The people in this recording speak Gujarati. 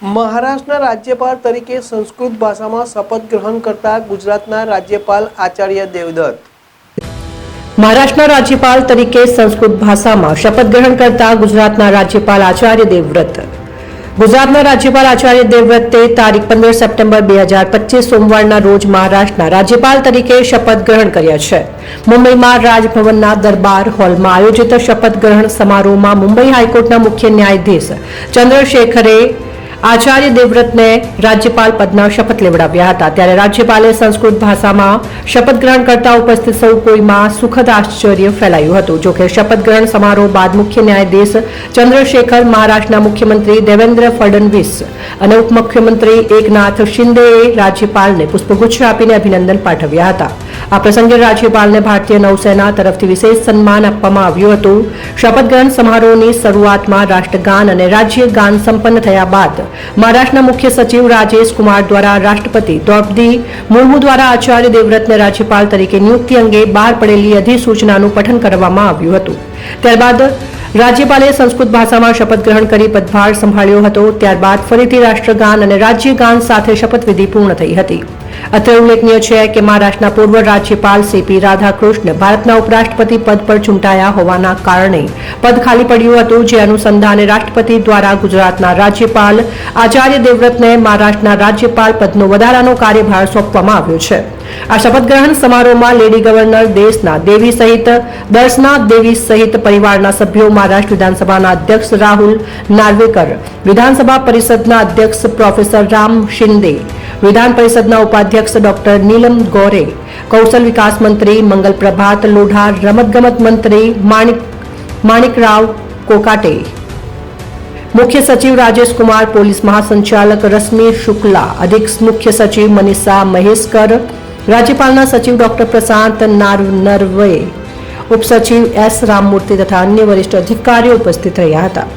મહારાષ્ટ્રના રાજ્યપાલ તરીકે સંસ્કૃત ભાષામાં શપથ ગ્રહણ કરતા ગુજરાતના રાજ્યપાલ આચાર્ય દેવવ્રત। મહારાષ્ટ્રના રાજ્યપાલ તરીકે સંસ્કૃત ભાષામાં શપથ ગ્રહણ કરતા ગુજરાતના રાજ્યપાલ આચાર્ય દેવવ્રત। ગુજરાતના રાજ્યપાલ આચાર્ય દેવવ્રતે તારીખ 15 સપ્ટેમ્બર 2025 સોમવારના રોજ મહારાષ્ટ્રના રાજ્યપાલ તરીકે શપથ ગ્રહણ કર્યા છે। મુંબઈમાં રાજભવનના દરબાર હોલમાં આયોજિત શપથ ગ્રહણ સમારોહમાં મુંબઈ હાઈકોર્ટના મુખ્ય ન્યાયાધીશ ચંદ્રશેખરે આચાર્ય દેવવ્રતને રાજ્યપાલ પદના શપથ લેવડાવ્યા હતા। ત્યારે રાજ્યપાલે સંસ્કૃત ભાષામાં શપથ ગ્રહણ કરતા ઉપસ્થિત સૌ કોઈમાં સુખદ આશ્ચર્ય ફેલાયું હતું। જોકે શપથ ગ્રહણ સમારોહ બાદ મુખ્ય ન્યાયાધીશ ચંદ્રશેખર, મહારાષ્ટ્રના મુખ્યમંત્રી દેવેન્દ્ર ફડણવીસ અને ઉપમુખ્યમંત્રી એકનાથ શિંદેએ રાજ્યપાલને પુષ્પગુચ્છ આપીને અભિનંદન પાઠવ્યા હતા। આ પ્રસંગે રાજ્યપાલને ભારતીય નૌસેના તરફથી વિશેષ સન્માન આપવામાં આવ્યું હતું। શપથ ગ્રહણ સમારોહની શરૂઆતમાં રાષ્ટ્રગાન અને રાજ્યગાન સંપન્ન થયા બાદ મહારાષ્ટ્રના મુખ્ય સચિવ રાજેશ કુમાર દ્વારા રાષ્ટ્રપતિ દ્રૌપદી મુર્મુ દ્વારા આચાર્ય દેવવ્રતને રાજ્યપાલ તરીકે નિયુક્તિ અંગે બહાર પડેલી અધિસૂચનાનું પઠન કરવામાં આવ્યું હતું। ત્યારબાદ રાજ્યપાલે સંસ્કૃત ભાષામાં શપથ ગ્રહણ કરી પદભાર સંભાળ્યો હતો। ત્યારબાદ ફરીથી રાષ્ટ્રગાન અને રાજ્યગાન સાથે શપથવિધિ પૂર્ણ થઈ હતી। અત્રે ઉલ્લેખનીય છે કે મહારાષ્ટ્રના પૂર્વ રાજ્યપાલ CP રાધાકૃષ્ણ ભારતના ઉપરાષ્ટ્રપતિ પદ પર ચૂંટાયા હોવાના કારણે પદ ખાલી પડ્યું હતું। જે અનુસંધાને રાષ્ટ્રપતિ દ્વારા ગુજરાતના રાજ્યપાલ આચાર્ય દેવવ્રતને મહારાષ્ટ્રના રાજ્યપાલ પદનો વધારાનો કાર્યભાર સોંપવામાં આવ્યો છે। આ શપથ ગ્રહણ સમારોહમાં લેડી ગવર્નર, દેશના દેવી સહિત દર્શના દેવી સહિત પરિવારના સભ્યો, મહારાષ્ટ્ર વિધાનસભાના અધ્યક્ષ રાહુલ નાર્વેકર, વિધાનસભા પરિષદના અધ્યક્ષ પ્રોફેસર રામ શિંદે, વિધાન પરિષદના ઉપાધ્યક્ષ ડોક્ટર નીલમ ગોરે, કૌશલ વિકાસ મંત્રી મંગલ પ્રભાત લોઢાર, રમતગમત મંત્રી માણિકરાવ કોકાટે, મુખ્ય સચિવ રાજેશ કુમાર, પોલીસ મહાસંચાલક રશ્મિ શુક્લા, અધિક મુખ્ય સચિવ મનીષા મહેશ્કર, રાજ્યપાલના સચિવ ડોક્ટર પ્રશાંત નારનરવે, ઉપસચિવ S રામમૂર્તિ તથા અન્ય વરિષ્ઠ અધિકારીઓ ઉપસ્થિત રહ્યા હતા।